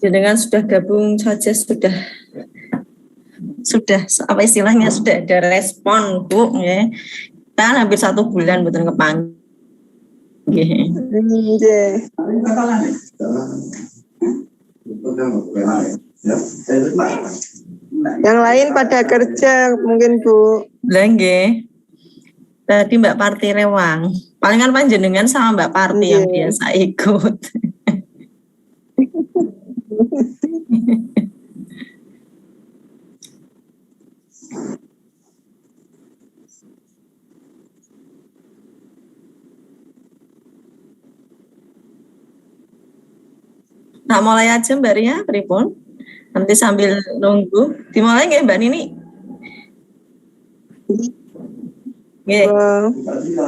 Jenengan sudah gabung saja, sudah apa istilahnya, sudah ada respon Bu ya. Kan hampir 1 bulan betul kepanggih. Yang lain pada kerja mungkin Bu. Lah nggih. Tadi Mbak Parti rewang. Palingan panjenengan sama Mbak Parti yang biasa ikut. Nah, mulai aja Mbak Ria, pripun? Nanti sambil nunggu. Dimulai nggih Mbak Nini? Nggih.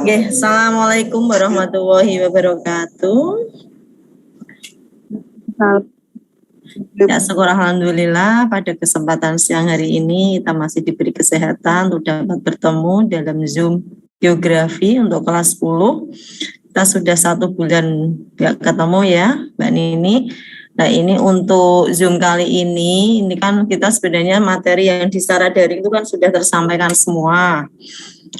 Nggih, Assalamualaikum warahmatullahi wabarakatuh. Ya, syukur alhamdulillah pada kesempatan siang hari ini kita masih diberi kesehatan untuk dapat bertemu dalam Zoom geografi untuk kelas 10. Kita sudah 1 bulan nggak ketemu ya Mbak Nini. Nah ini untuk Zoom kali ini kan kita sebenarnya materi yang secara daring itu kan sudah tersampaikan semua.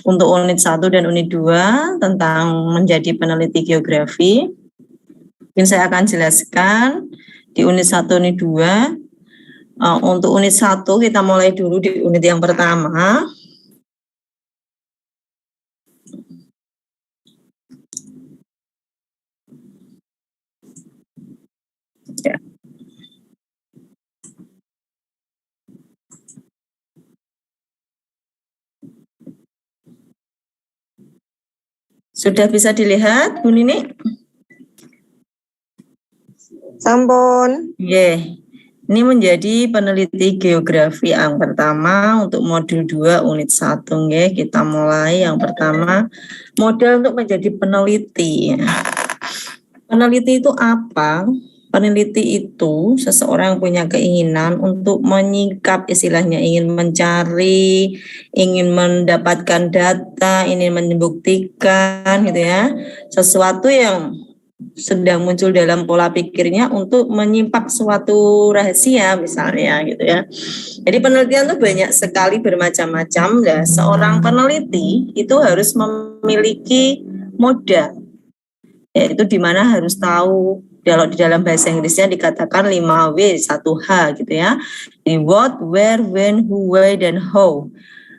Untuk unit 1 dan unit 2 tentang menjadi peneliti geografi. Mungkin saya akan jelaskan di unit 1, unit 2. Untuk unit 1 kita mulai dulu di unit yang pertama. Ya. Sudah bisa dilihat Bu Nini? Sampun. Yeah. Ini menjadi peneliti geografi yang pertama untuk modul 2 unit 1 nggih. Kita mulai yang pertama, modal untuk menjadi peneliti. Peneliti itu apa? Peneliti itu seseorang yang punya keinginan untuk menyingkap, istilahnya ingin mencari, ingin mendapatkan data, ingin membuktikan gitu ya, sesuatu yang sedang muncul dalam pola pikirnya untuk menyimpan suatu rahasia misalnya gitu ya. Jadi penelitian itu banyak sekali bermacam-macam. Nah, seorang peneliti itu harus memiliki modal, yaitu di mana harus tahu, kalau di dalam bahasa Inggrisnya dikatakan 5W 1H gitu ya. Di what, where, when, who, why, dan how.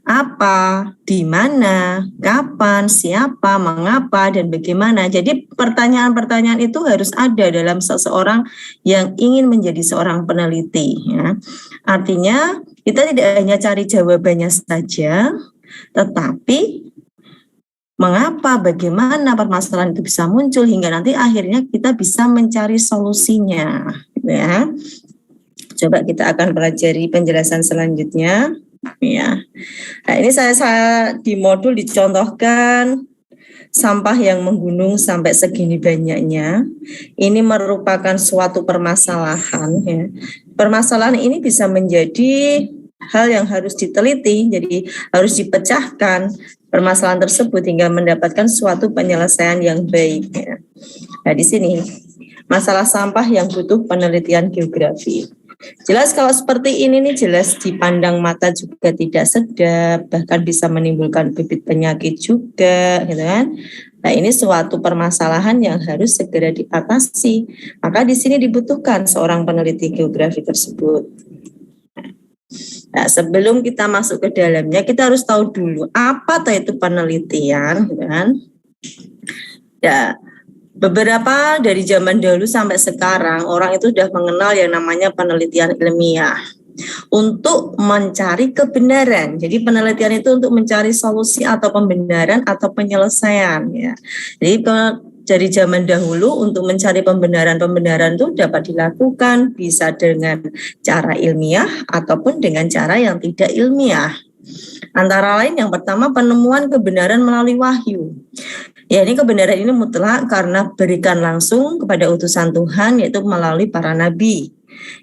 Apa, di mana, kapan, siapa, mengapa, dan bagaimana. Jadi pertanyaan-pertanyaan itu harus ada dalam seseorang yang ingin menjadi seorang peneliti. Ya. Artinya kita tidak hanya cari jawabannya saja, tetapi mengapa, bagaimana permasalahan itu bisa muncul hingga nanti akhirnya kita bisa mencari solusinya. Ya. Coba kita akan pelajari penjelasan selanjutnya. Ya, nah ini saya di modul dicontohkan sampah yang menggunung sampai segini banyaknya. Ini merupakan suatu permasalahan. Ya. Permasalahan ini bisa menjadi hal yang harus diteliti, jadi harus dipecahkan permasalahan tersebut hingga mendapatkan suatu penyelesaian yang baik. Ya. Nah di sini masalah sampah yang butuh penelitian geografi. Jelas kalau seperti ini nih jelas dipandang mata juga tidak sedap, bahkan bisa menimbulkan bibit penyakit juga, gitu kan. Nah ini suatu permasalahan yang harus segera diatasi. Maka di sini dibutuhkan seorang peneliti geografi tersebut. Nah sebelum kita masuk ke dalamnya kita harus tahu dulu apa itu penelitian, gitu kan. Ya. Beberapa dari zaman dahulu sampai sekarang orang itu sudah mengenal yang namanya penelitian ilmiah untuk mencari kebenaran. Jadi penelitian itu untuk mencari solusi atau pembenaran atau penyelesaian. Ya. Jadi dari zaman dahulu untuk mencari pembenaran itu dapat dilakukan bisa dengan cara ilmiah ataupun dengan cara yang tidak ilmiah. Antara lain yang pertama penemuan kebenaran melalui wahyu. Ya ini kebenaran ini mutlak karena berikan langsung kepada utusan Tuhan yaitu melalui para nabi.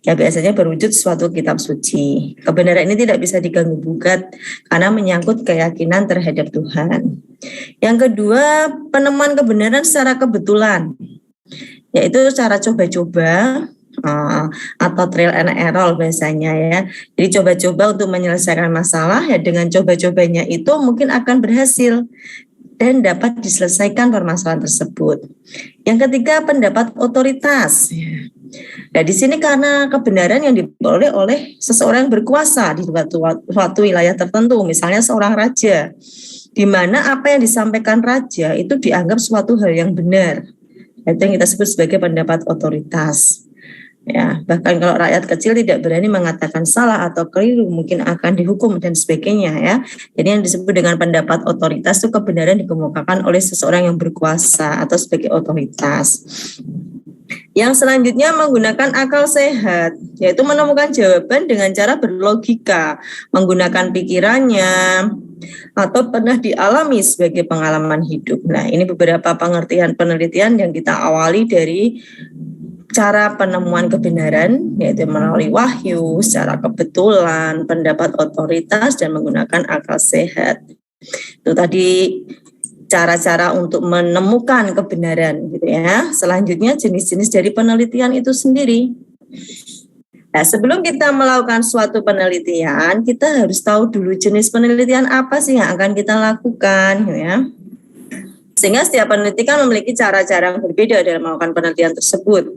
Ya biasanya berwujud suatu kitab suci. Kebenaran ini tidak bisa diganggu gugat karena menyangkut keyakinan terhadap Tuhan. Yang kedua, penemuan kebenaran secara kebetulan, yaitu cara coba-coba atau trial and error biasanya ya. Jadi coba-coba untuk menyelesaikan masalah, ya dengan coba-cobanya itu mungkin akan berhasil dan dapat diselesaikan permasalahan tersebut. Yang ketiga, pendapat otoritas. Nah, di sini karena kebenaran yang diperoleh oleh seseorang yang berkuasa di suatu wilayah tertentu, misalnya seorang raja, di mana apa yang disampaikan raja itu dianggap suatu hal yang benar. Itu yang kita sebut sebagai pendapat otoritas. Ya, bahkan kalau rakyat kecil tidak berani mengatakan salah atau keliru, mungkin akan dihukum dan sebagainya ya. Jadi yang disebut dengan pendapat otoritas itu kebenaran dikemukakan oleh seseorang yang berkuasa atau sebagai otoritas. Yang selanjutnya menggunakan akal sehat, yaitu menemukan jawaban dengan cara berlogika, menggunakan pikirannya, atau pernah dialami sebagai pengalaman hidup. Nah, ini beberapa pengertian penelitian yang kita awali dari cara penemuan kebenaran, yaitu melalui wahyu, secara kebetulan, pendapat otoritas, dan menggunakan akal sehat. Itu tadi cara-cara untuk menemukan kebenaran gitu ya. Selanjutnya jenis-jenis dari penelitian itu sendiri. Nah, sebelum kita melakukan suatu penelitian, kita harus tahu dulu jenis penelitian apa sih yang akan kita lakukan gitu ya. Sehingga setiap peneliti kan memiliki cara-cara yang berbeda dalam melakukan penelitian tersebut.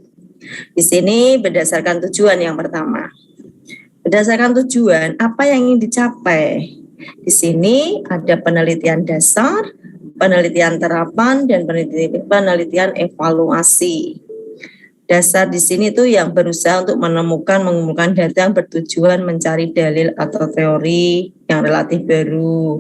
Di sini berdasarkan tujuan yang pertama. Berdasarkan tujuan, apa yang ingin dicapai? Di sini ada penelitian dasar, penelitian terapan, dan penelitian evaluasi. Dasar di sini itu yang berusaha untuk mengumpulkan data yang bertujuan mencari dalil atau teori yang relatif baru.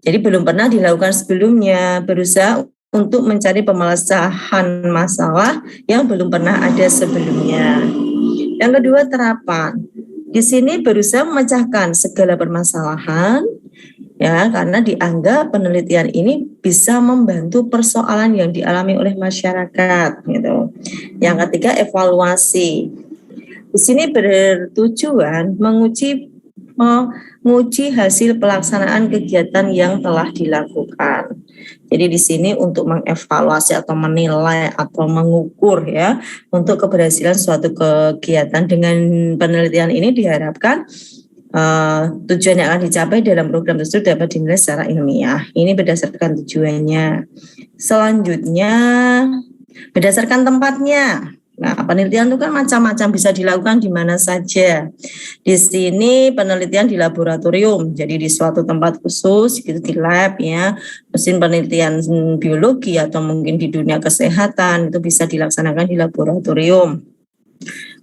Jadi belum pernah dilakukan sebelumnya, berusaha untuk mencari pemelasahan masalah yang belum pernah ada sebelumnya. Yang kedua, terapan. Di sini berusaha memecahkan segala permasalahan, ya, karena dianggap penelitian ini bisa membantu persoalan yang dialami oleh masyarakat, gitu. Yang ketiga, evaluasi. Di sini bertujuan menguji hasil pelaksanaan kegiatan yang telah dilakukan. Jadi di sini untuk mengevaluasi atau menilai atau mengukur ya untuk keberhasilan suatu kegiatan. Dengan penelitian ini diharapkan tujuan yang akan dicapai dalam program tersebut dapat dinilai secara ilmiah. Ini berdasarkan tujuannya. Selanjutnya berdasarkan tempatnya. Nah, penelitian itu kan macam-macam, bisa dilakukan di mana saja. Di sini penelitian di laboratorium, jadi di suatu tempat khusus, gitu di lab ya. Mesin penelitian biologi atau mungkin di dunia kesehatan itu bisa dilaksanakan di laboratorium.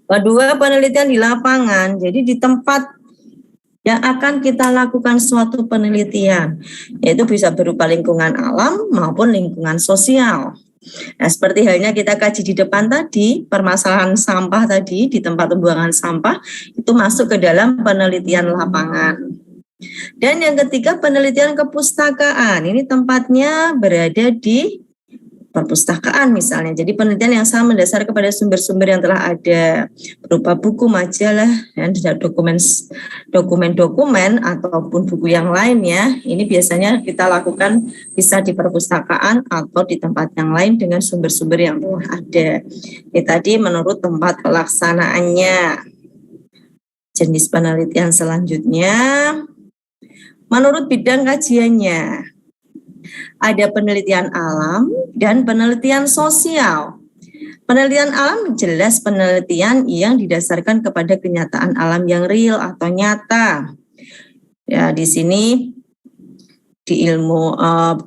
Kedua, penelitian di lapangan, jadi di tempat yang akan kita lakukan suatu penelitian, yaitu bisa berupa lingkungan alam maupun lingkungan sosial. Nah, seperti halnya kita kaji di depan tadi, permasalahan sampah tadi di tempat pembuangan sampah itu masuk ke dalam penelitian lapangan. Dan yang ketiga, penelitian kepustakaan. Ini tempatnya berada di perpustakaan misalnya. Jadi penelitian yang sangat mendasar kepada sumber-sumber yang telah ada berupa buku, majalah, dan dokumen-dokumen ataupun buku yang lainnya. Ini biasanya kita lakukan bisa di perpustakaan atau di tempat yang lain dengan sumber-sumber yang telah ada. Ini tadi menurut tempat pelaksanaannya. Jenis penelitian selanjutnya menurut bidang kajiannya. Ada penelitian alam dan penelitian sosial. Penelitian alam jelas penelitian yang didasarkan kepada kenyataan alam yang real atau nyata. Ya, di sini di ilmu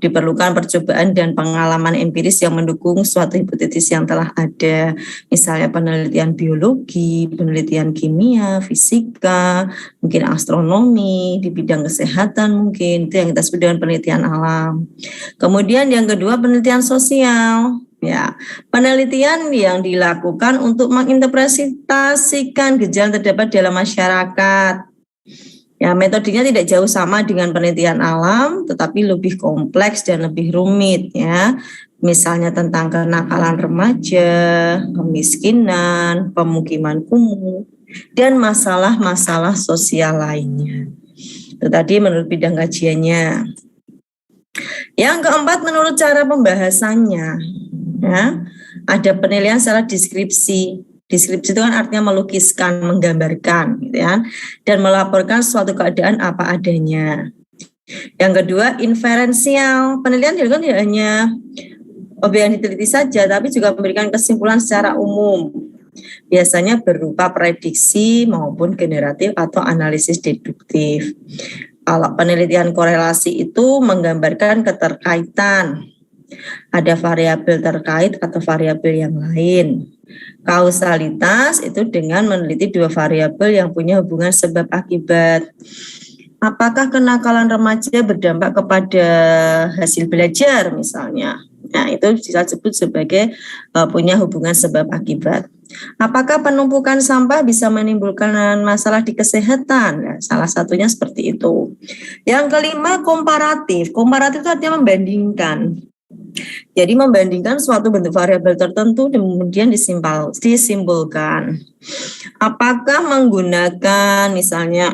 diperlukan percobaan dan pengalaman empiris yang mendukung suatu hipotesis yang telah ada. Misalnya penelitian biologi, penelitian kimia, fisika, mungkin astronomi, di bidang kesehatan mungkin. Itu yang kita sebut dengan penelitian alam. Kemudian yang kedua, penelitian sosial. Ya, penelitian yang dilakukan untuk menginterpretasikan gejala yang terdapat dalam masyarakat. Ya, metodenya tidak jauh sama dengan penelitian alam, tetapi lebih kompleks dan lebih rumit ya. misalnya tentang kenakalan remaja, kemiskinan, pemukiman kumuh, dan masalah-masalah sosial lainnya. Itu tadi menurut bidang kajiannya. Yang keempat, menurut cara pembahasannya, ya, ada penilaian secara deskripsi. Deskripsi itu kan artinya melukiskan, menggambarkan, gitu ya, dan melaporkan suatu keadaan apa adanya. Yang kedua, inferensial. Penilaian dilakukan tidak hanya objek yang diteliti saja, tapi juga memberikan kesimpulan secara umum. Biasanya berupa prediksi maupun generatif atau analisis deduktif. Kalau penelitian korelasi itu menggambarkan keterkaitan. Ada variabel terkait atau variabel yang lain. Kausalitas itu dengan meneliti dua variabel yang punya hubungan sebab akibat. Apakah kenakalan remaja berdampak kepada hasil belajar misalnya? Nah, itu bisa disebut sebagai punya hubungan sebab akibat. Apakah penumpukan sampah bisa menimbulkan masalah di kesehatan? Nah, salah satunya seperti itu. Yang kelima, komparatif. Komparatif itu artinya membandingkan. Jadi membandingkan suatu bentuk variabel tertentu dan kemudian disimbolkan. Apakah menggunakan misalnya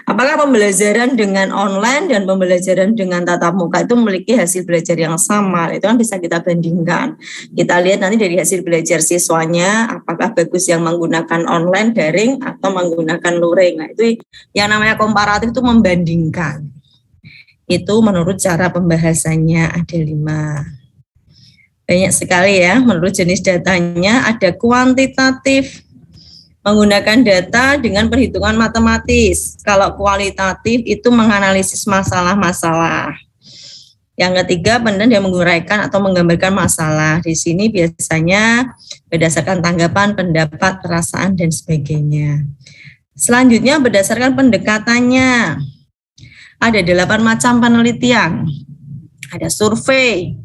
apakah pembelajaran dengan online dan pembelajaran dengan tatap muka itu memiliki hasil belajar yang sama? Itu kan bisa kita bandingkan. Kita lihat nanti dari hasil belajar siswanya, apakah bagus yang menggunakan online, daring, atau menggunakan luring. Nah, itu yang namanya komparatif itu membandingkan. Itu menurut cara pembahasannya ada 5. Banyak sekali ya, menurut jenis datanya ada kuantitatif, menggunakan data dengan perhitungan matematis. Kalau kualitatif itu menganalisis masalah-masalah. Yang ketiga, penelitian yang menguraikan atau menggambarkan masalah. Di sini biasanya berdasarkan tanggapan, pendapat, perasaan, dan sebagainya. Selanjutnya berdasarkan pendekatannya. Ada 8 macam penelitian. Ada survei,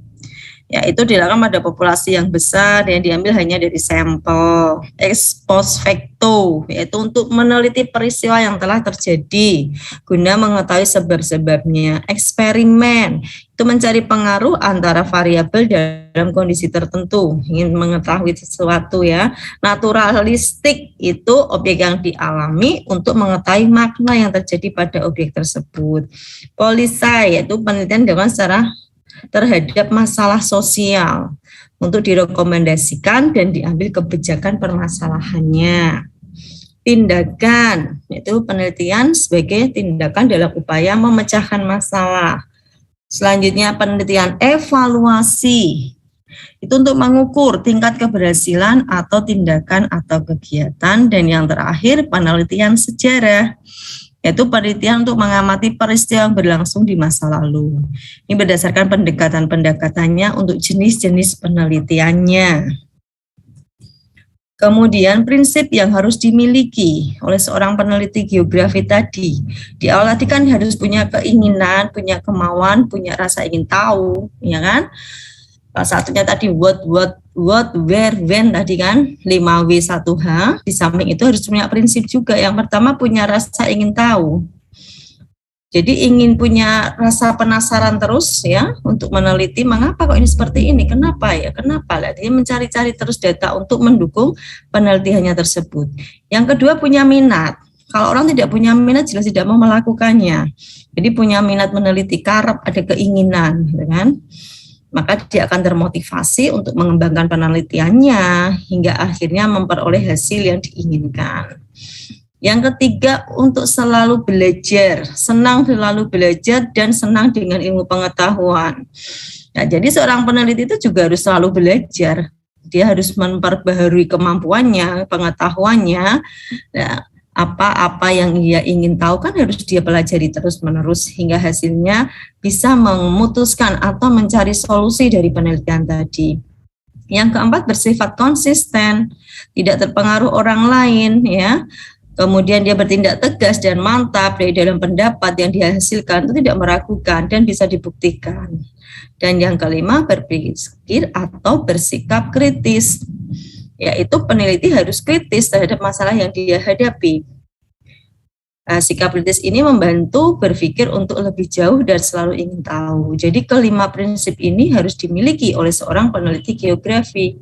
yaitu dilakukan pada populasi yang besar yang diambil hanya dari sampel. Ex post facto, yaitu untuk meneliti peristiwa yang telah terjadi guna mengetahui sebab-sebabnya. Eksperimen, itu mencari pengaruh antara variabel dalam kondisi tertentu, ingin mengetahui sesuatu ya. Naturalistik, itu objek yang dialami untuk mengetahui makna yang terjadi pada objek tersebut. Polisai, yaitu penelitian dilakukan secara terhadap masalah sosial untuk direkomendasikan dan diambil kebijakan permasalahannya. Tindakan, yaitu penelitian sebagai tindakan dalam upaya memecahkan masalah. Selanjutnya penelitian evaluasi, itu untuk mengukur tingkat keberhasilan atau tindakan atau kegiatan. Dan yang terakhir penelitian sejarah, yaitu penelitian untuk mengamati peristiwa yang berlangsung di masa lalu. Ini berdasarkan pendekatan-pendekatannya untuk jenis-jenis penelitiannya. Kemudian prinsip yang harus dimiliki oleh seorang peneliti geografi tadi. Di awal tadi kan harus punya keinginan, punya kemauan, punya rasa ingin tahu, ya kan? Salah satunya tadi what, where, when tadi kan, 5W1H. Di samping itu harus punya prinsip juga. Yang pertama punya rasa ingin tahu. Jadi ingin punya rasa penasaran terus ya untuk meneliti mengapa kok ini seperti ini, kenapa ya, kenapa lah. Dia mencari-cari terus data untuk mendukung penelitiannya tersebut. Yang kedua punya minat. Kalau orang tidak punya minat jelas tidak mau melakukannya. Jadi punya minat meneliti, karep, ada keinginan, gitu kan? Maka dia akan termotivasi untuk mengembangkan penelitiannya hingga akhirnya memperoleh hasil yang diinginkan. Yang ketiga, untuk selalu belajar, senang selalu belajar dan senang dengan ilmu pengetahuan. Nah, jadi seorang peneliti itu juga harus selalu belajar. Dia harus memperbaharui kemampuannya, pengetahuannya. Nah, apa-apa yang dia ingin tahu kan harus dia pelajari terus-menerus hingga hasilnya bisa memutuskan atau mencari solusi dari penelitian tadi. Yang keempat, bersifat konsisten, tidak terpengaruh orang lain ya. Kemudian dia bertindak tegas dan mantap dari dalam pendapat yang dihasilkan, itu tidak meragukan dan bisa dibuktikan. Dan yang kelima, berpikir atau bersikap kritis, yaitu peneliti harus kritis terhadap masalah yang dia hadapi. Sikap kritis ini membantu berpikir untuk lebih jauh dan selalu ingin tahu. Jadi kelima prinsip ini harus dimiliki oleh seorang peneliti geografi,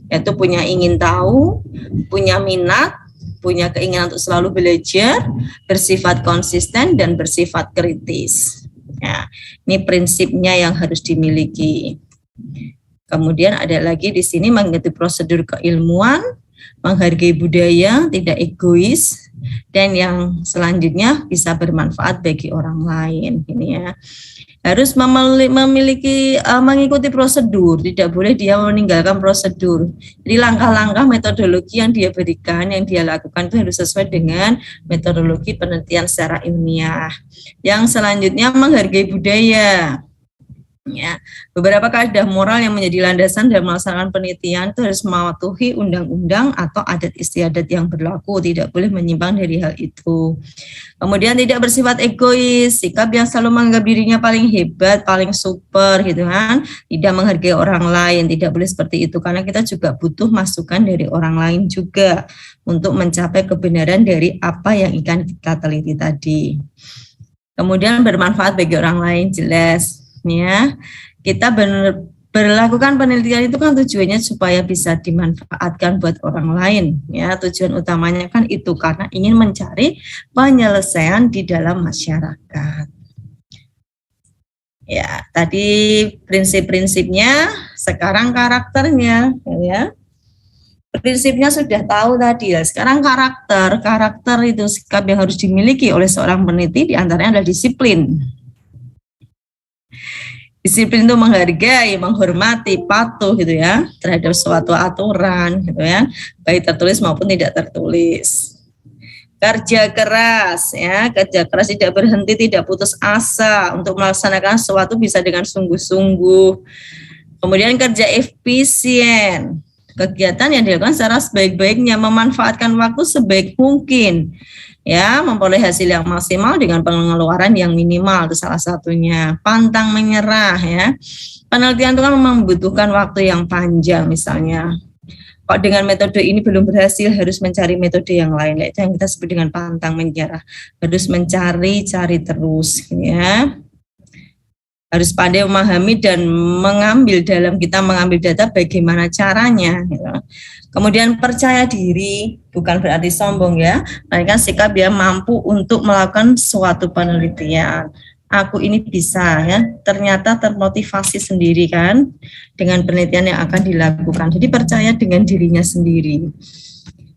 yaitu punya ingin tahu, punya minat, punya keinginan untuk selalu belajar, bersifat konsisten, dan bersifat kritis. Ya, ini prinsipnya yang harus dimiliki. Kemudian ada lagi di sini mengikuti prosedur keilmuan, menghargai budaya, tidak egois, dan yang selanjutnya bisa bermanfaat bagi orang lain. Ini ya, harus mengikuti prosedur, tidak boleh dia meninggalkan prosedur. Jadi langkah-langkah metodologi yang dia berikan, yang dia lakukan itu harus sesuai dengan metodologi penelitian secara ilmiah. Yang selanjutnya menghargai budaya. Ya, beberapa kaidah moral yang menjadi landasan dalam melaksanakan penelitian itu harus mematuhi undang-undang atau adat istiadat yang berlaku, tidak boleh menyimpang dari hal itu. Kemudian tidak bersifat egois, sikap yang selalu menganggap dirinya paling hebat, paling super gitu kan, tidak menghargai orang lain, tidak boleh seperti itu karena kita juga butuh masukan dari orang lain juga untuk mencapai kebenaran dari apa yang akan kita teliti tadi. Kemudian bermanfaat bagi orang lain, jelas. Ya, kita berlakukan penelitian itu kan tujuannya supaya bisa dimanfaatkan buat orang lain. Ya, tujuan utamanya kan itu karena ingin mencari penyelesaian di dalam masyarakat. Ya, tadi prinsip-prinsipnya, sekarang karakternya, ya. Prinsipnya sudah tahu tadi ya. Sekarang karakter itu sikap yang harus dimiliki oleh seorang peneliti, diantaranya adalah disiplin. Disiplin itu menghargai, menghormati, patuh gitu ya terhadap suatu aturan gitu ya, baik tertulis maupun tidak tertulis. Kerja keras ya, kerja keras tidak berhenti, tidak putus asa untuk melaksanakan sesuatu bisa dengan sungguh-sungguh. Kemudian kerja efisien, kegiatan yang dilakukan secara sebaik-baiknya, memanfaatkan waktu sebaik mungkin. Ya, memperoleh hasil yang maksimal dengan pengeluaran yang minimal itu salah satunya. Pantang menyerah ya. Penelitian itu kan membutuhkan waktu yang panjang misalnya. Kok dengan metode ini belum berhasil, harus mencari metode yang lain. Itu yang kita sebut dengan pantang menyerah. Harus cari terus ya. Harus pandai memahami dan mengambil data bagaimana caranya gitu. Kemudian percaya diri, bukan berarti sombong ya, melainkan sikap dia mampu untuk melakukan suatu penelitian. Aku ini bisa ya, ternyata termotivasi sendiri kan dengan penelitian yang akan dilakukan. Jadi percaya dengan dirinya sendiri.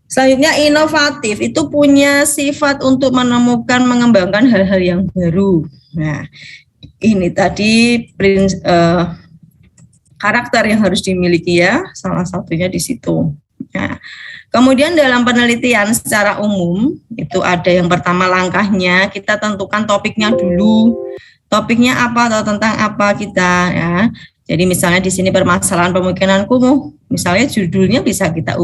Selanjutnya inovatif, itu punya sifat untuk menemukan, mengembangkan hal-hal yang baru. Nah, ini tadi karakter yang harus dimiliki ya, salah satunya di situ. Nah, kemudian dalam penelitian secara umum itu ada yang pertama langkahnya, kita tentukan topiknya dulu. Topiknya apa atau tentang apa kita ya. Jadi misalnya di sini permasalahan pemukiman kumuh, misalnya judulnya bisa kita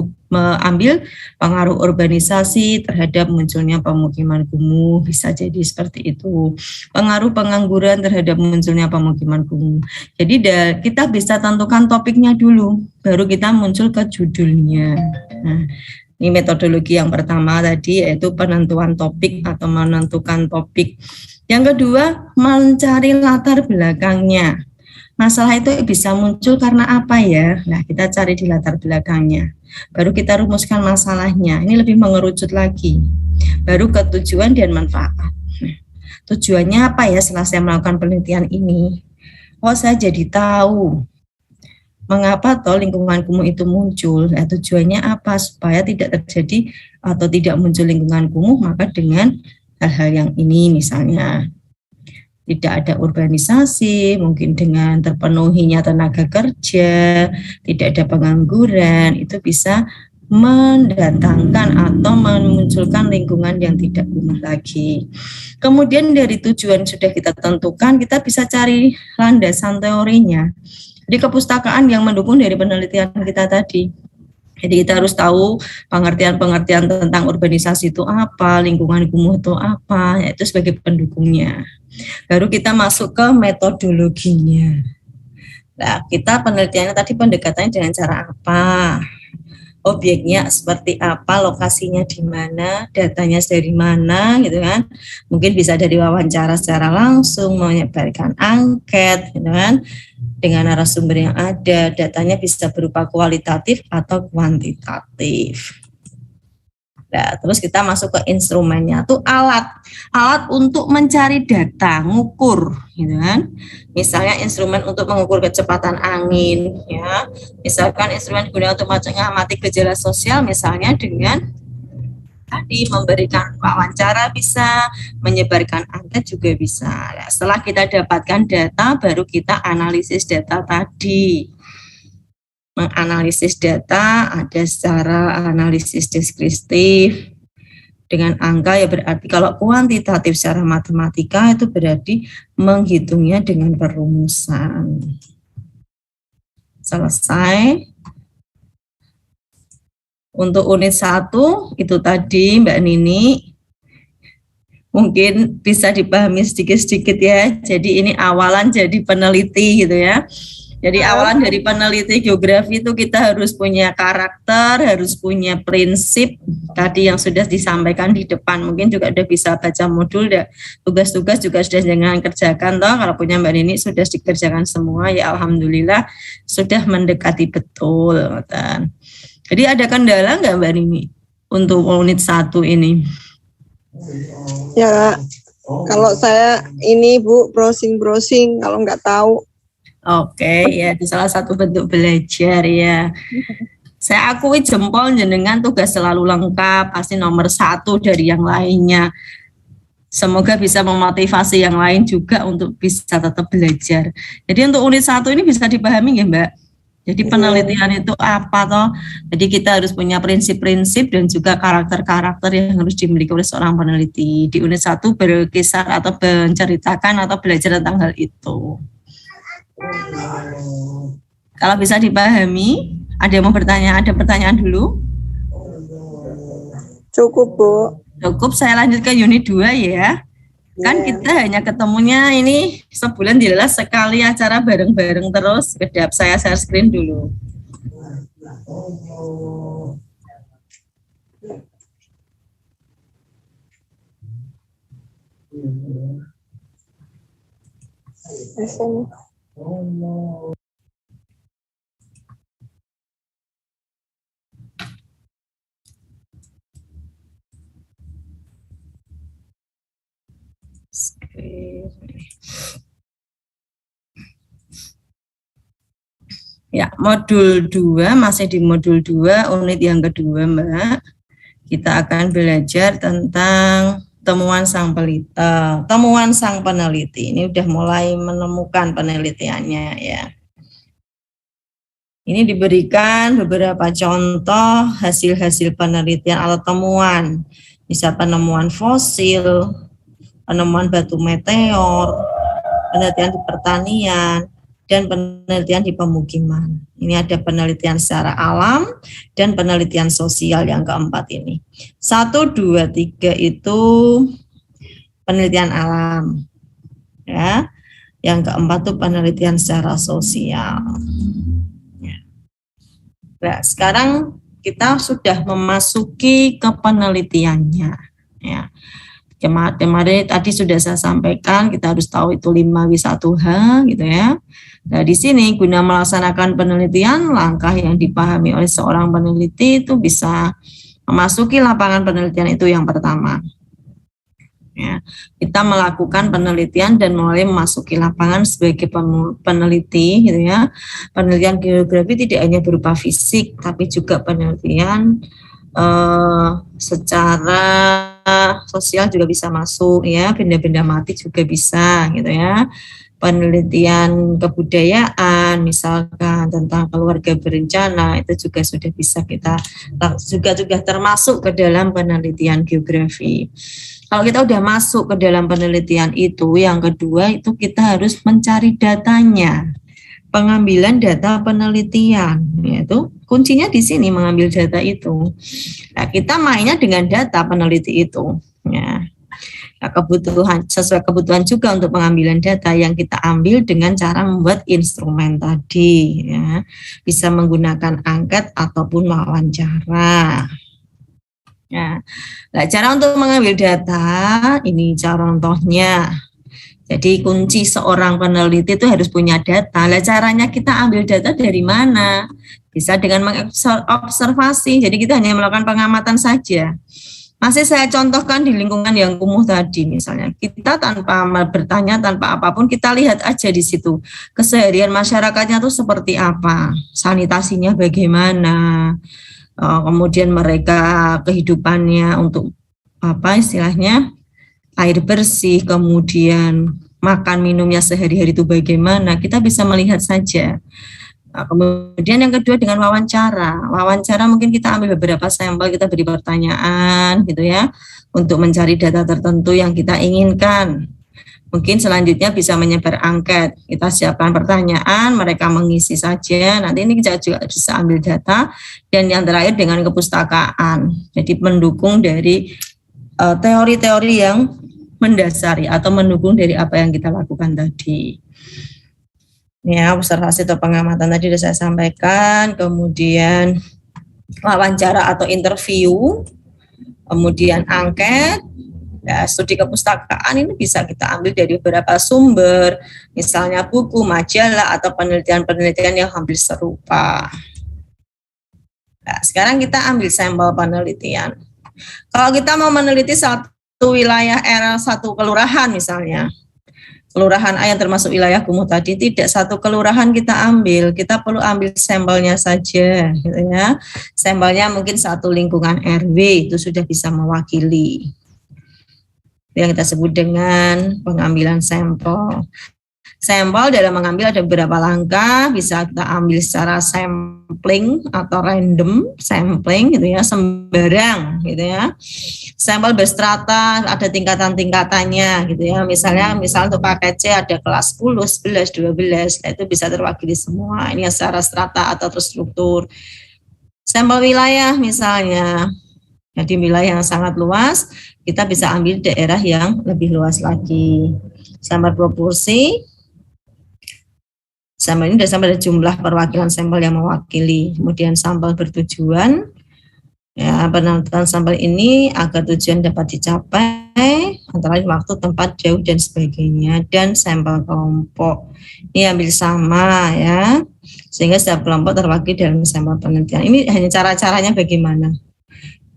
ambil pengaruh urbanisasi terhadap munculnya pemukiman kumuh, bisa jadi seperti itu. Pengaruh pengangguran terhadap munculnya pemukiman kumuh. Jadi kita bisa tentukan topiknya dulu, baru kita muncul ke judulnya. Nah, ini metodologi yang pertama tadi yaitu penentuan topik atau menentukan topik. Yang kedua, mencari latar belakangnya. Masalah itu bisa muncul karena apa ya? Nah, kita cari di latar belakangnya. Baru kita rumuskan masalahnya. Ini lebih mengerucut lagi. Baru ke tujuan dan manfaat. Tujuannya apa ya setelah saya melakukan penelitian ini? Oh, saya jadi tahu mengapa toh lingkungan kumuh itu muncul. Nah, tujuannya apa? Supaya tidak terjadi atau tidak muncul lingkungan kumuh, maka dengan hal-hal yang ini misalnya. Tidak ada urbanisasi, mungkin dengan terpenuhinya tenaga kerja, tidak ada pengangguran, itu bisa mendatangkan atau memunculkan lingkungan yang tidak kumuh lagi. Kemudian dari tujuan sudah kita tentukan, kita bisa cari landasan teorinya. Jadi kepustakaan yang mendukung dari penelitian kita tadi. Jadi kita harus tahu pengertian-pengertian tentang urbanisasi itu apa, lingkungan kumuh itu apa, yaitu sebagai pendukungnya. Baru kita masuk ke metodologinya. Nah, kita penelitiannya tadi pendekatannya dengan cara apa? objeknya seperti apa, lokasinya di mana, datanya dari mana gitu kan. Mungkin bisa dari wawancara secara langsung, menyebarkan angket gitu kan. Dengan narasumber yang ada, datanya bisa berupa kualitatif atau kuantitatif. Nah, terus kita masuk ke instrumennya tuh alat untuk mencari data, ngukur, gitu kan? Misalnya instrumen untuk mengukur kecepatan angin, ya. Misalkan instrumen digunakan untuk mengamati gejala sosial, misalnya dengan tadi memberikan wawancara bisa, menyebarkan angket juga bisa. Nah, setelah kita dapatkan data, baru kita analisis data tadi. Menganalisis data ada secara analisis deskriptif dengan angka, ya berarti kalau kuantitatif secara matematika itu berarti menghitungnya dengan perumusan. Selesai. Untuk unit 1 itu tadi Mbak Nini, mungkin bisa dipahami sedikit-sedikit ya. Jadi ini awalan jadi peneliti gitu ya. Jadi awalan dari peneliti geografi itu kita harus punya karakter, harus punya prinsip tadi yang sudah disampaikan di depan. Mungkin juga udah bisa baca modul, tugas-tugas juga sudah jangan kerjakan toh. Kalau punya Mbak Nini sudah dikerjakan semua, ya alhamdulillah sudah mendekati betul. Kan. Jadi ada kendala nggak Mbak Nini untuk unit 1 ini? Ya, kalau saya ini Bu browsing kalau nggak tahu. Oke, ya itu salah satu bentuk belajar ya. Saya akui jempol jenengan tugas selalu lengkap, pasti nomor 1 dari yang lainnya. Semoga bisa memotivasi yang lain juga untuk bisa tetap belajar. Jadi untuk unit 1 ini bisa dipahami ya Mbak? Jadi penelitian itu apa toh? Jadi kita harus punya prinsip-prinsip dan juga karakter-karakter yang harus dimiliki oleh seorang peneliti. Di unit 1 berkisar atau menceritakan atau belajar tentang hal itu. Kalau bisa dipahami, ada yang mau bertanya? Ada pertanyaan dulu? Cukup Bu. Cukup, saya lanjut ke unit 2 ya. Kan kita hanya ketemunya ini sebulan jelas sekali acara bareng-bareng terus. Kedap saya share screen dulu. Ya, modul 2, masih di modul 2, unit yang kedua Mbak. Kita akan belajar tentang temuan sang peneliti. Ini udah mulai menemukan penelitiannya ya. Ini diberikan beberapa contoh hasil-hasil penelitian atau temuan. Bisa penemuan fosil, penemuan batu meteor, penelitian di pertanian, dan penelitian di pemukiman. Ini ada penelitian secara alam dan penelitian sosial yang keempat ini. 1, 2, 3 itu penelitian alam. Ya. Yang keempat itu penelitian secara sosial. Nah, sekarang kita sudah memasuki ke penelitiannya. Ya. Kemarin tadi sudah saya sampaikan, kita harus tahu itu 5W1H gitu ya. Nah, di sini guna melaksanakan penelitian, langkah yang dipahami oleh seorang peneliti itu bisa memasuki lapangan penelitian itu yang pertama. Ya, kita melakukan penelitian dan mulai memasuki lapangan sebagai peneliti gitu ya. Penelitian geografi tidak hanya berupa fisik, tapi juga penelitian secara sosial juga bisa masuk ya, benda-benda mati juga bisa gitu ya. Penelitian kebudayaan misalkan tentang keluarga berencana itu juga sudah bisa kita juga termasuk ke dalam penelitian geografi. Kalau kita udah masuk ke dalam penelitian itu, yang kedua itu kita harus mencari datanya. Pengambilan data penelitian, yaitu kuncinya di sini mengambil data itu. Nah, kita mainnya dengan data peneliti itu. Ya. sesuai kebutuhan juga untuk pengambilan data yang kita ambil dengan cara membuat instrumen tadi, ya. Bisa menggunakan angket ataupun wawancara. Ya. Nah, cara untuk mengambil data ini contohnya. Jadi kunci seorang peneliti itu harus punya data. Nah, caranya kita ambil data dari mana? Bisa dengan mengobservasi. Jadi kita hanya melakukan pengamatan saja. Masih saya contohkan di lingkungan yang kumuh tadi misalnya. Kita tanpa bertanya, tanpa apapun, kita lihat aja di situ. Keseharian masyarakatnya itu seperti apa? Sanitasinya bagaimana? Kemudian mereka kehidupannya untuk apa istilahnya? Air bersih, kemudian makan minumnya sehari-hari itu bagaimana, kita bisa melihat saja. Nah, kemudian yang kedua dengan wawancara. Wawancara mungkin kita ambil beberapa sampel, kita beri pertanyaan gitu ya, untuk mencari data tertentu yang kita inginkan. Mungkin selanjutnya bisa menyebar angket. Kita siapkan pertanyaan, mereka mengisi saja. Nanti ini kita juga bisa ambil data. Dan yang terakhir dengan kepustakaan. Jadi mendukung dari teori-teori yang mendasari atau mendukung dari apa yang kita lakukan tadi. Ya, observasi atau pengamatan tadi sudah saya sampaikan, kemudian wawancara atau interview, kemudian angket, ya, studi kepustakaan ini bisa kita ambil dari beberapa sumber, misalnya buku, majalah, atau penelitian-penelitian yang hampir serupa. Nah, sekarang kita ambil sampel penelitian. Kalau kita mau meneliti satu wilayah satu kelurahan misalnya, kelurahan A yang termasuk wilayah kumuh tadi, tidak satu kelurahan kita ambil, kita perlu ambil sampelnya saja, gitu ya. Sampelnya mungkin satu lingkungan RW, itu sudah bisa mewakili. Yang kita sebut dengan pengambilan sampel. Sampel dalam mengambil ada beberapa langkah, bisa kita ambil secara sampling atau random sampling gitu ya, sembarang gitu ya. Sampel berstrata, ada tingkatan-tingkatannya gitu ya. Misal untuk paket C ada kelas 10, 11, 12, itu bisa terwakili semua. Ini yang secara strata atau terstruktur. Sampel wilayah misalnya, jadi wilayah yang sangat luas, kita bisa ambil daerah yang lebih luas lagi. Sampel proporsi, sampel ini sudah sampai ada jumlah perwakilan sampel yang mewakili. Kemudian sampel bertujuan, ya, penentuan sampel ini agar tujuan dapat dicapai, antara lain waktu, tempat, jauh, dan sebagainya. Dan sampel kelompok, ini ambil sama ya, sehingga setiap kelompok terwakili dalam sampel penelitian. Ini hanya cara-caranya bagaimana.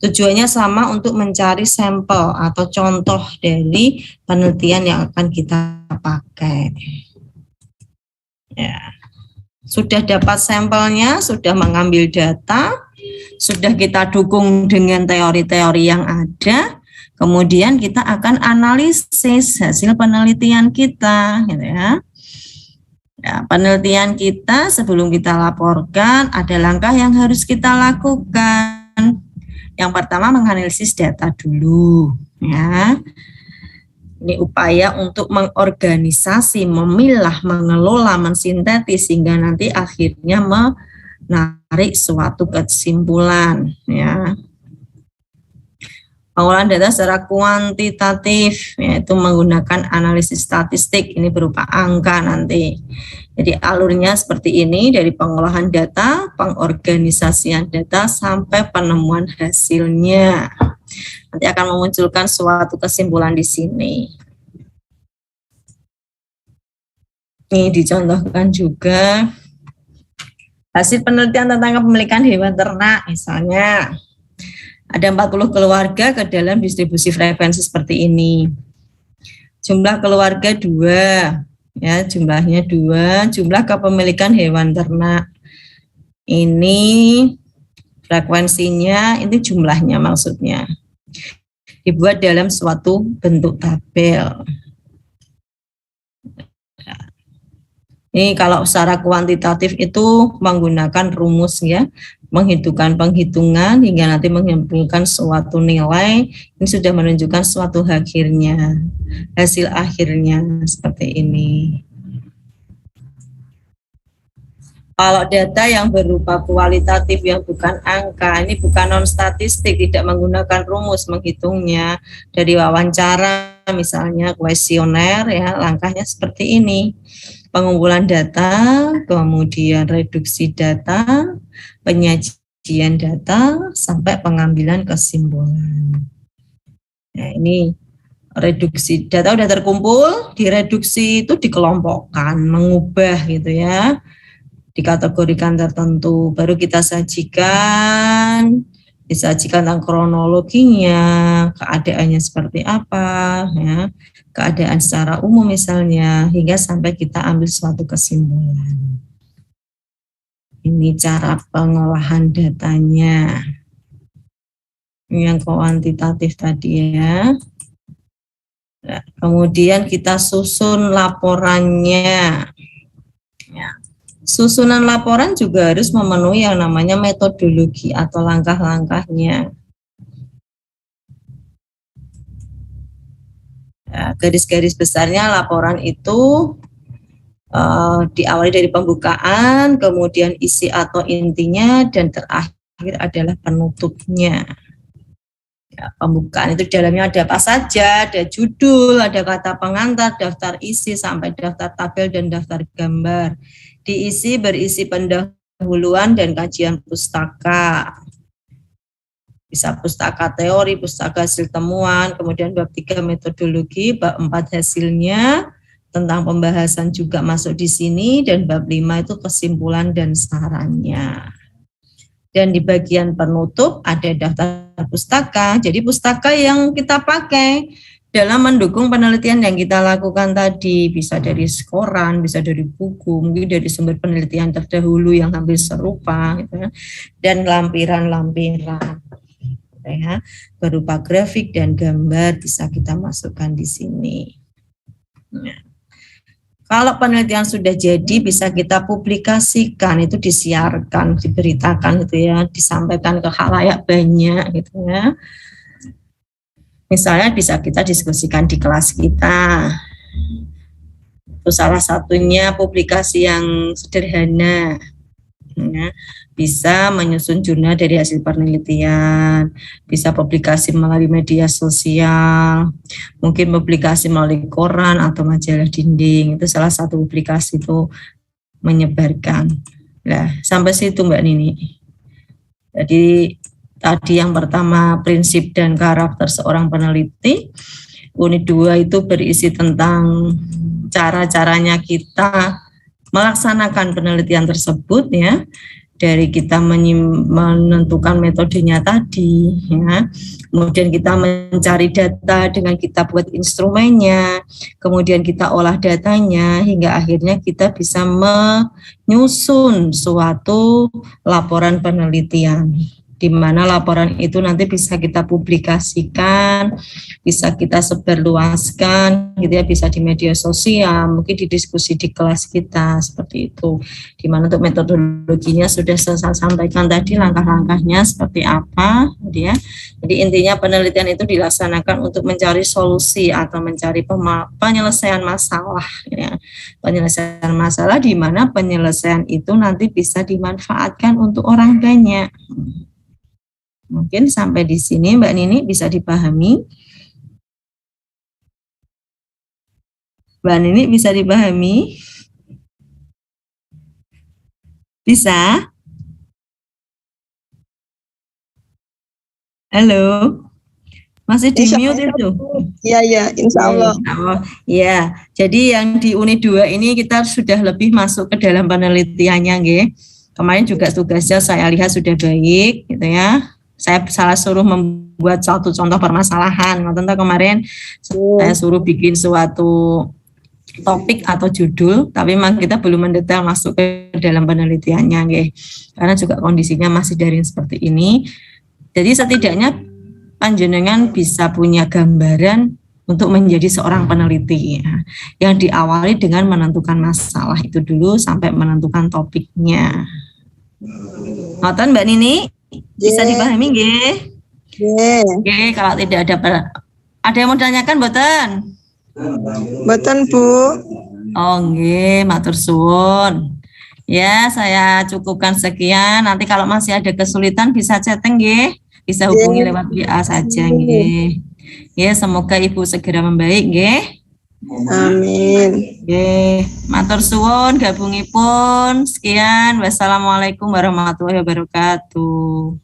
Tujuannya sama untuk mencari sampel atau contoh dari penelitian yang akan kita pakai. Ya. Sudah dapat sampelnya, sudah mengambil data, sudah kita dukung dengan teori-teori yang ada, kemudian kita akan analisis hasil penelitian kita, gitu ya. Ya, penelitian kita sebelum kita laporkan ada langkah yang harus kita lakukan. Yang pertama menganalisis data dulu, ya. Ini upaya untuk mengorganisasi, memilah, mengelola, mensintetis sehingga nanti akhirnya menarik suatu kesimpulan, ya. Pengolahan data secara kuantitatif, yaitu menggunakan analisis statistik, ini berupa angka nanti. Jadi alurnya seperti ini, dari pengolahan data, pengorganisasian data, sampai penemuan hasilnya. Nanti akan memunculkan suatu kesimpulan di sini. Ini dicontohkan juga hasil penelitian tentang kepemilikan hewan ternak, misalnya. Ada 40 keluarga ke dalam distribusi frekuensi seperti ini. Jumlah keluarga 2, ya, jumlahnya 2, jumlah kepemilikan hewan ternak. Ini frekuensinya, ini jumlahnya maksudnya. Dibuat dalam suatu bentuk tabel. Ini kalau secara kuantitatif itu menggunakan rumus ya, menghitungkan penghitungan hingga nanti menyimpulkan suatu nilai, ini sudah menunjukkan suatu akhirnya, hasil akhirnya seperti ini. Kalau data yang berupa kualitatif yang bukan angka, ini bukan non statistik, tidak menggunakan rumus menghitungnya, dari wawancara misalnya kuesioner ya, langkahnya seperti ini. Pengumpulan data, kemudian reduksi data, penyajian data, sampai pengambilan kesimpulan. Nah, ini reduksi data udah terkumpul, direduksi itu dikelompokkan, mengubah gitu ya, dikategorikan tertentu, baru kita sajikan, disajikan tentang kronologinya, keadaannya seperti apa, ya, keadaan secara umum misalnya, hingga sampai kita ambil suatu kesimpulan. Ini cara pengolahan datanya. Ini yang kuantitatif tadi ya. Nah, kemudian kita susun laporannya. Ya. Susunan laporan juga harus memenuhi yang namanya metodologi atau langkah-langkahnya. Ya, garis-garis besarnya laporan itu diawali dari pembukaan, kemudian isi atau intinya, dan terakhir adalah penutupnya. Ya, pembukaan itu dalamnya ada apa saja, ada judul, ada kata pengantar, daftar isi, sampai daftar tabel dan daftar gambar. Diisi berisi pendahuluan dan kajian pustaka. Bisa pustaka teori, pustaka hasil temuan, kemudian bab 3 metodologi, bab 4 hasilnya, tentang pembahasan juga masuk di sini, dan bab 5 itu kesimpulan dan sarannya. Dan di bagian penutup ada daftar pustaka. Jadi pustaka yang kita pakai dalam mendukung penelitian yang kita lakukan tadi, bisa dari koran, bisa dari buku, mungkin dari sumber penelitian terdahulu yang hampir serupa, gitu ya, dan lampiran-lampiran, ya, berupa grafik dan gambar bisa kita masukkan di sini. Nah, kalau penelitian sudah jadi bisa kita publikasikan, itu disiarkan, diberitakan gitu ya, disampaikan ke khalayak banyak gitu ya. Misalnya bisa kita diskusikan di kelas kita. Itu salah satunya publikasi yang sederhana. Ya, bisa menyusun jurnal dari hasil penelitian, bisa publikasi melalui media sosial, mungkin publikasi melalui koran atau majalah dinding, itu salah satu publikasi itu menyebarkan. Nah, sampai situ Mbak Nini. Jadi tadi yang pertama prinsip dan karakter seorang peneliti, unit 2 itu berisi tentang cara-caranya kita melaksanakan penelitian tersebut ya, dari kita menentukan metodenya tadi ya, kemudian kita mencari data dengan kita buat instrumennya, kemudian kita olah datanya hingga akhirnya kita bisa menyusun suatu laporan penelitian, di mana laporan itu nanti bisa kita publikasikan, bisa kita sebarluaskan, gitu ya, bisa di media sosial, mungkin didiskusi di kelas kita, seperti itu. Di mana untuk metodologinya sudah saya sampaikan tadi, langkah-langkahnya seperti apa, gitu ya. Jadi intinya penelitian itu dilaksanakan untuk mencari solusi atau mencari penyelesaian masalah, ya. Penyelesaian masalah di mana penyelesaian itu nanti bisa dimanfaatkan untuk orang banyak. Mungkin sampai di sini Mbak Nini bisa dipahami. Mbak Nini bisa dipahami? Bisa? Halo? Masih di mute itu? Iya, insya Allah. Ya, jadi yang di unit 2 ini kita sudah lebih masuk ke dalam penelitiannya, nggih. Kemarin juga tugasnya saya lihat sudah baik, gitu ya. Saya salah suruh membuat suatu contoh permasalahan. Tentu kemarin saya suruh bikin suatu topik atau judul, tapi memang kita belum mendetail masuk ke dalam penelitiannya, nggih. Karena juga kondisinya masih daring seperti ini. Jadi setidaknya panjenengan bisa punya gambaran untuk menjadi seorang peneliti ya, yang diawali dengan menentukan masalah itu dulu sampai menentukan topiknya. Ngoten Mbak Nini? Bisa dipahami nggih? Oke, kalau tidak ada yang mau ditanyakan mboten? Mboten, Bu. Oh nggih, matur suwun. Ya, saya cukupkan sekian. Nanti kalau masih ada kesulitan bisa chatting nggih. Bisa hubungi lewat WA saja nggih. Ya, semoga Ibu segera membaik nggih. Amin. Nggih, matur suwun gabungipun. Sekian, wassalamualaikum warahmatullahi wabarakatuh.